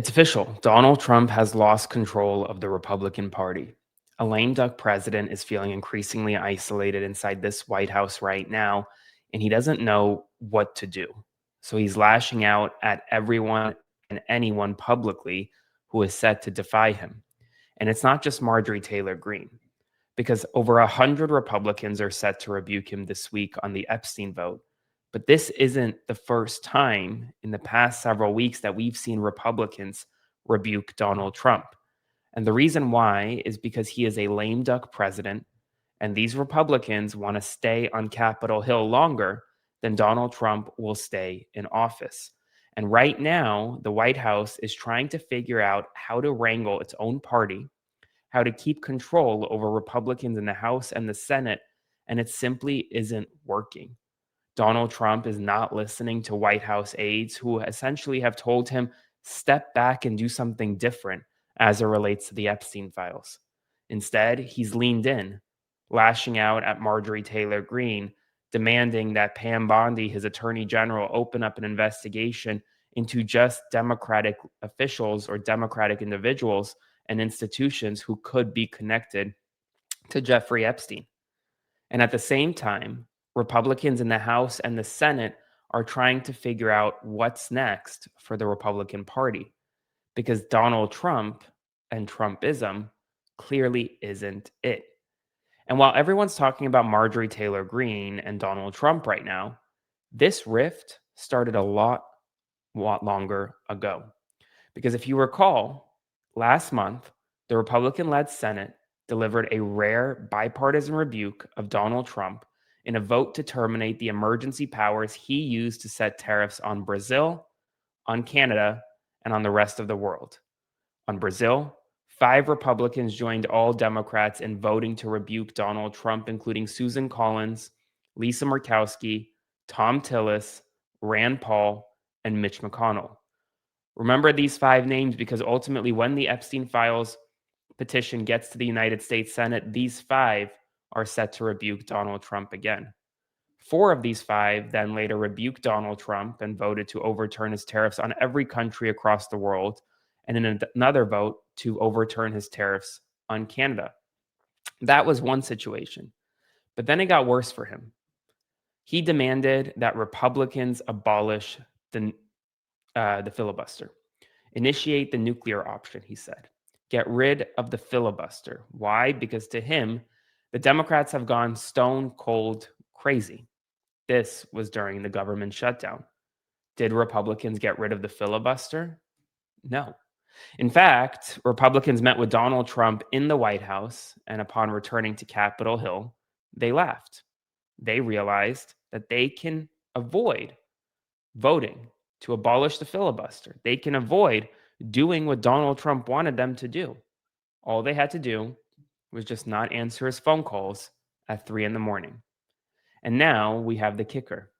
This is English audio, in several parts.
It's official. Donald Trump has lost control of the Republican Party. A lame duck president is feeling increasingly isolated inside this White House right now, and he doesn't know what to do. So he's lashing out at everyone and anyone publicly who is set to defy him. And it's not just Marjorie Taylor Greene, because over 100 Republicans are set to rebuke him this week on the Epstein vote. But this isn't the first time in the past several weeks that we've seen Republicans rebuke Donald Trump. And the reason why is because he is a lame duck president, and these Republicans want to stay on Capitol Hill longer than Donald Trump will stay in office. And right now, the White House is trying to figure out how to wrangle its own party, how to keep control over Republicans in the House and the Senate, and it simply isn't working. Donald Trump is not listening to White House aides who essentially have told him, step back and do something different as it relates to the Epstein files. Instead, he's leaned in, lashing out at Marjorie Taylor Greene, demanding that Pam Bondi, his attorney general, open up an investigation into just Democratic officials or Democratic individuals and institutions who could be connected to Jeffrey Epstein. And at the same time, Republicans in the House and the Senate are trying to figure out what's next for the Republican Party because Donald Trump and Trumpism clearly isn't it. And while everyone's talking about Marjorie Taylor Greene and Donald Trump right now, this rift started a lot longer ago. Because if you recall, last month, the Republican led Senate delivered a rare bipartisan rebuke of Donald Trump in a vote to terminate the emergency powers he used to set tariffs on Brazil, on Canada, and on the rest of the world. On Brazil, 5 Republicans joined all Democrats in voting to rebuke Donald Trump, including Susan Collins, Lisa Murkowski, Tom Tillis, Rand Paul, and Mitch McConnell. Remember these 5 names because ultimately, when the Epstein files petition gets to the United States Senate, these 5 are set to rebuke Donald Trump again. 4 of these 5 then later rebuked Donald Trump and voted to overturn his tariffs on every country across the world, and in another vote to overturn his tariffs on Canada. That was one situation. But then it got worse for him. He demanded that Republicans abolish the filibuster. Initiate the nuclear option, he said. Get rid of the filibuster. Why? Because to him, the Democrats have gone stone cold crazy. This was during the government shutdown. Did Republicans get rid of the filibuster? No. In fact, Republicans met with Donald Trump in the White House, and upon returning to Capitol Hill, they laughed. They realized that they can avoid voting to abolish the filibuster. They can avoid doing what Donald Trump wanted them to do. All they had to do was just not answer his phone calls at 3 in the morning. And now we have the kicker.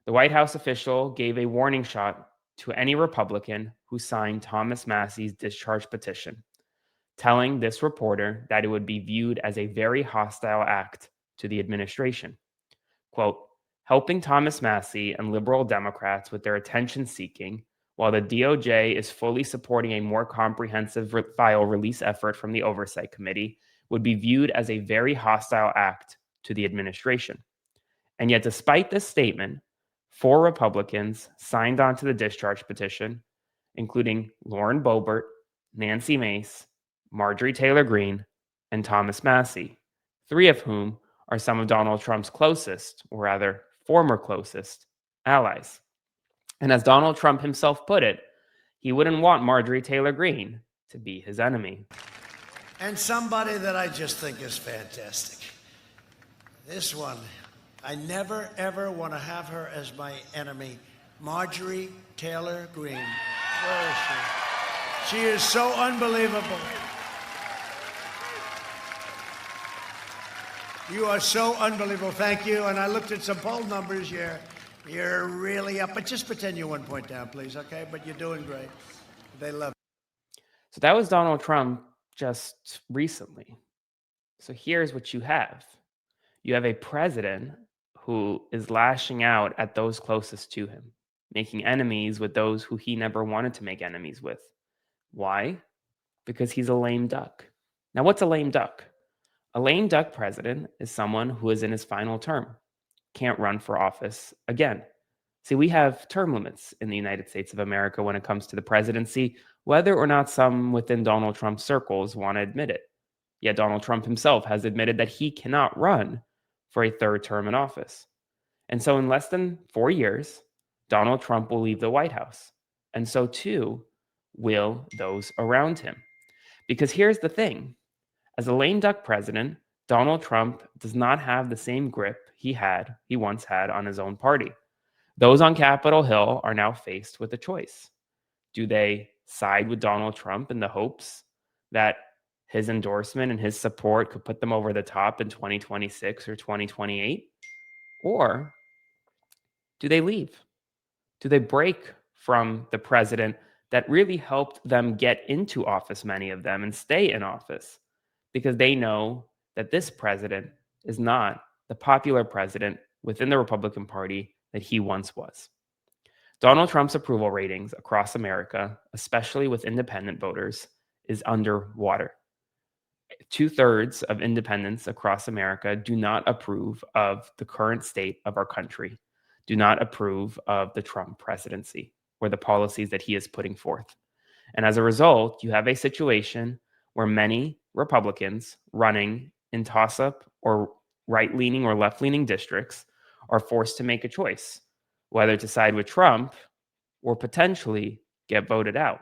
The White House official gave a warning shot to any Republican who signed Thomas Massie's discharge petition, telling this reporter that it would be viewed as a very hostile act to the administration. Quote, helping Thomas Massie and liberal Democrats with their attention seeking, while the DOJ is fully supporting a more comprehensive file release effort from the Oversight Committee, would be viewed as a very hostile act to the administration. And yet, despite this statement, 4 Republicans signed on to the discharge petition, including Lauren Boebert, Nancy Mace, Marjorie Taylor Greene, and Thomas Massie, 3 of whom are some of Donald Trump's closest, or rather, former closest, allies. And as Donald Trump himself put it, he wouldn't want Marjorie Taylor Greene to be his enemy. And somebody that I just think is fantastic. This one, I never, ever want to have her as my enemy. Marjorie Taylor Greene. Where is she? She is so unbelievable. You are so unbelievable. Thank you. And I looked at some poll numbers. You're really up. But just pretend you're 1 point down, please, okay? But you're doing great. They love you. So that was Donald Trump just recently. So here's what you have. You have a president who is lashing out at those closest to him, making enemies with those who he never wanted to make enemies with. Why? Because he's a lame duck. Now, what's a lame duck? A lame duck president is someone who is in his final term, can't run for office again. See, we have term limits in the United States of America when it comes to the presidency, whether or not some within Donald Trump's circles want to admit it. Yet Donald Trump himself has admitted that he cannot run for a third term in office. And so, in less than 4 years, Donald Trump will leave the White House. And so, too, will those around him. Because here's the thing: as a lame duck president, Donald Trump does not have the same grip he once had on his own party. Those on Capitol Hill are now faced with a choice. Do they side with Donald Trump in the hopes that his endorsement and his support could put them over the top in 2026 or 2028? Or do they leave? Do they break from the president that really helped them get into office, many of them, and stay in office? Because they know that this president is not the popular president within the Republican Party that he once was. Donald Trump's approval ratings across America, especially with independent voters, is underwater. Two-thirds of independents across America do not approve of the current state of our country, do not approve of the Trump presidency or the policies that he is putting forth. And as a result, you have a situation where many Republicans running in toss-up or right-leaning or left-leaning districts are forced to make a choice, whether to side with Trump or potentially get voted out.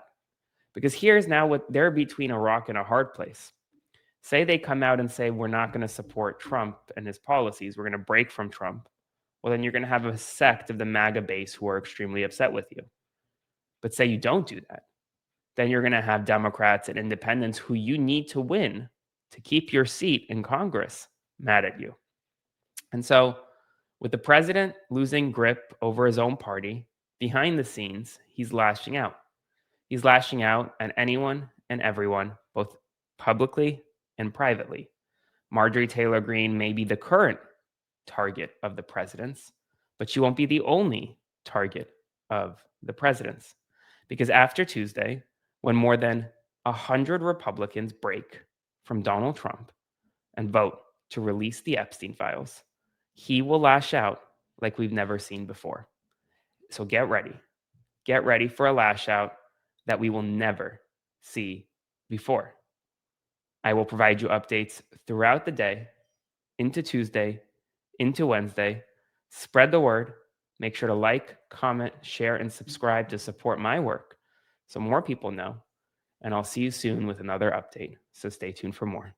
Because here's now what they're between a rock and a hard place. Say they come out and say, we're not going to support Trump and his policies, we're going to break from Trump. Well, then you're going to have a sect of the MAGA base who are extremely upset with you. But say you don't do that, then you're going to have Democrats and independents who you need to win to keep your seat in Congress mad at you. And so, with the president losing grip over his own party, behind the scenes, he's lashing out. He's lashing out at anyone and everyone, both publicly and privately. Marjorie Taylor Greene may be the current target of the president's, but she won't be the only target of the president's. Because after Tuesday, when more than 100 Republicans break from Donald Trump and vote to release the Epstein files, he will lash out like we've never seen before. So get ready. Get ready for a lash out that we will never see before. I will provide you updates throughout the day, into Tuesday, into Wednesday. Spread the word. Make sure to like, comment, share, and subscribe to support my work so more people know. And I'll see you soon with another update. So stay tuned for more.